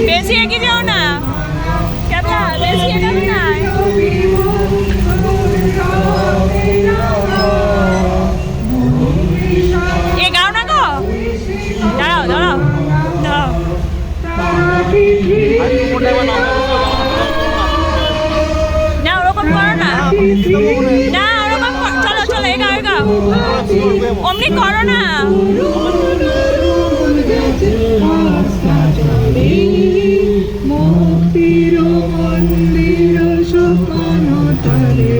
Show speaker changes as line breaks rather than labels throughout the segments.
বেশি এগিয়ে যাও না, বেশি এগাবে না। এ গাও না গো, দাঁড়াও দাঁড়াও দাঁড়াও। না ওরকম করো না, না ওরকম চলো চলো, এগাও এগাও, অমনি করো না। মুক্তির মন্দির সুপান তলে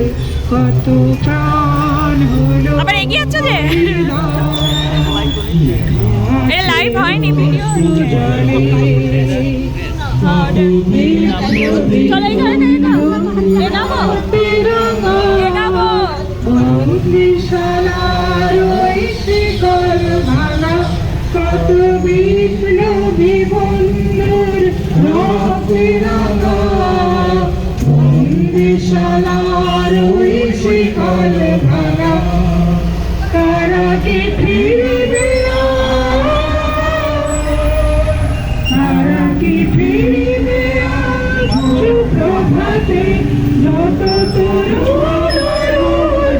কত প্রাণ হলো। আবার এগিয়ে যাচ্ছে যে, এটা লাইভ হয়নি, ভিডিও। চলো এখানে এগাবো এগাবো। কত বিপ্লবী বন্ধুর বন্দিশালার ওই শিকল ভাঙা, তারা কি ফিরবে, তারা কি ফিরবে সুপ্রভাতে, যত তরুণ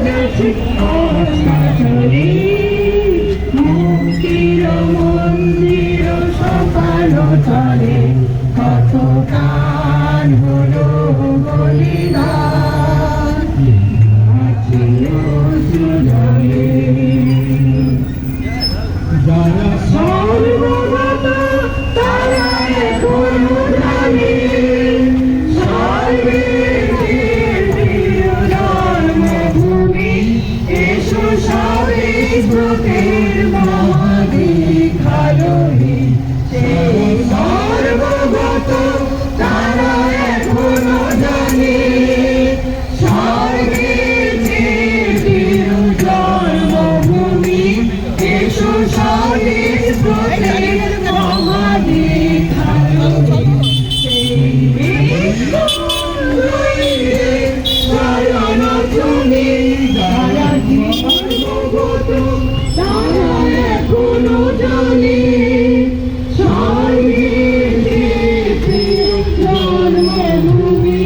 যাচ্ছে অস্তাচলে। মুক্তির মন্দির সকাল তলে কত প্রাণ হলো বলিদান, যারা সর্বগত তারা এখনো জানে, জন্মভূমি এসো সবে ব্রতের মহাদীক্ষালয়ে। সেই সর্বগত তারা এখনো জানে, স্বর্গের যে জন্মভূমি এসো সবে ব্রতের মহাদীক্ষালয়ে। চরণ তুমি যারা সর্বগত তারা এখনো জানে, জন্মভূমি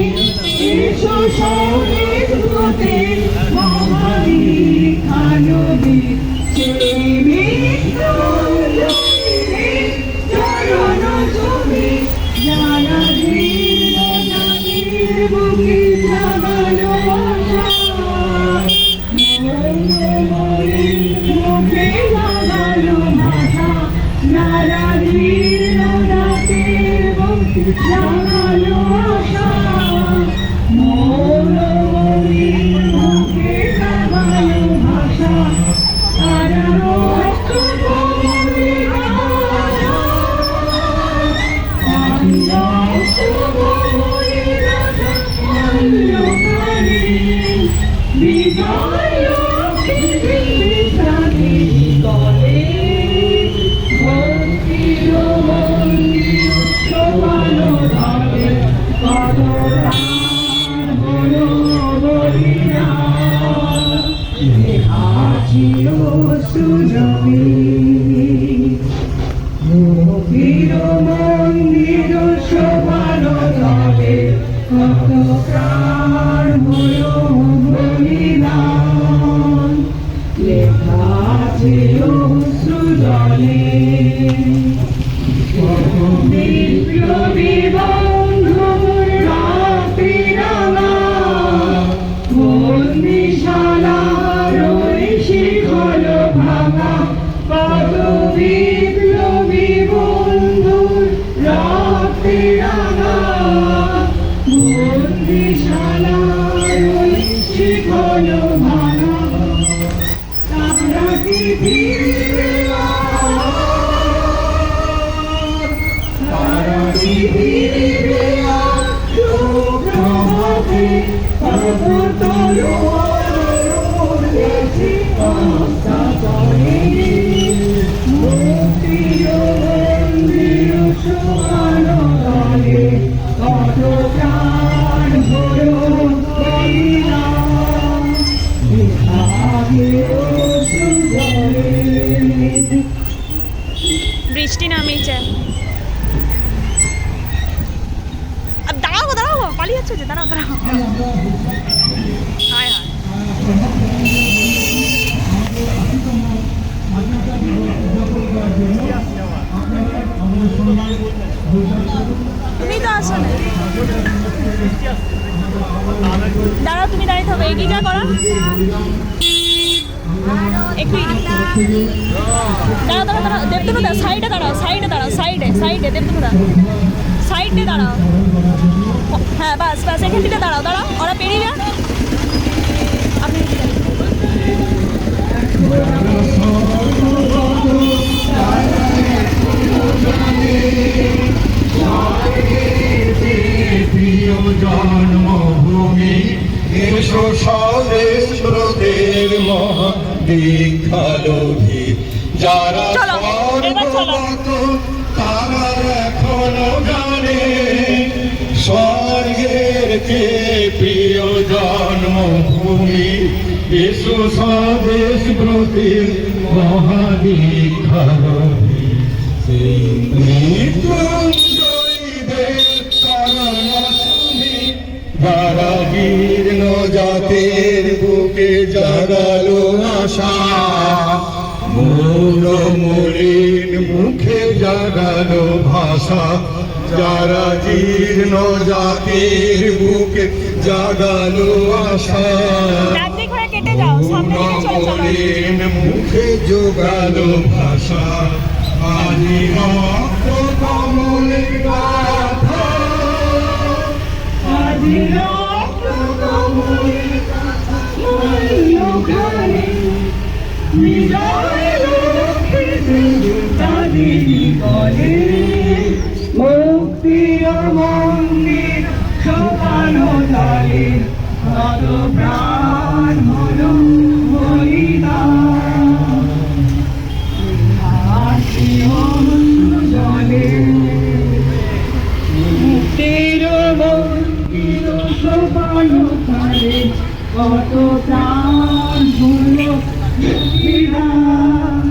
এসো সবের ব্রতের মহাদীক্ষালয়ে। চরণ তুমি যারা বুকে জাগালো মুখে লাগালো ভাষা, নারা রাতের বুকে জাগালো আশা। মৌলমণি মুখে লাগালো ভাষা, তারা রক্ত বিজয় গলে ভক্তির মন্দির সমান ভাবে কত প্রাণ হলো বলিদান, হাসিল সুজমি। মুক্তির মন্দির সমান ভাবে কত প্রাণ হলো বলিদান, লেখা আছে অশ্রুজলে। বিপ্লবী বন্ধুর রাত্রি রাঙা, বন্দিশালার ওই শিকল ভাঙা, কত বিপ্লবী বন্ধুর রাত্রি রাঙা, বন্দিশালার ওই শিকল ভাঙা, তারা কি ফিরবে, তারা কি ফিরবে সুপ্রভাতে, কত তরুণ যাচ্ছে অস্তাচলে। মুক্তির মন্দির সমান তলে কত প্রাণ হলো বলিদান, বৃষ্টি নামিয়েছে। দাঁড়াও দাঁড়াও, পালিয়ে যাচ্ছে যে, দাঁড়াও দাঁড়াও। হায় হায়, তুমি তো আসো না। দাঁড়াও, তুমি দাঁড়িয়ে থাকো, এগিয়ে যা করো একটু। দাঁড়াও দাঁড়াও দাঁড়াও, দেবদুনুদা সাইডে দাঁড়াও, সাইডে দাঁড়াও, সাইডে সাইডে, দেবদুনুদা সাইডে দাঁড়াও। হ্যাঁ বাস বাস, এখান থেকে দাঁড়াও, দাঁড়াও, ওরা পেরিয়ে যান। আপনি
জন্মভূমি এসো স্বদেশ ব্রতের মহাদীক্ষালোভী যারা স্বর্গগত তারা এখনো জানে স্বর্গের কে প্রিয় জন্মভূমি এসো স্বদেশ ব্রতের মহাদীক্ষালোভী সেই মৃত্যুঞ্জয়ীদের কারণ শুনি যারা জীর্ণ জাতের বুকে জাগালো আশা মৌন মলিন মুখে জাগালো ভাষা যারা জীর্ণ জাতের বুকে জাগালো আশা
কেটে যাও, সামনে দিকে চলো চলো।
মলিন মুখে যোগালো ভাষা আজি রক্ত কমলে গাথা আজি রক্ত কমলে গাথা ময়ূখানে বিজয় লক্ষ্মী সিন্ধুতাদিনী বলে মুক্তির মন্দির সোপানো তালে কত প্রাণ হলো বলিদান জলে মুক্তির মন্দির সোপানো তালে কত প্রাণ হলো বলিদান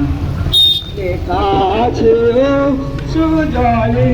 লেখা আছে সুজলে।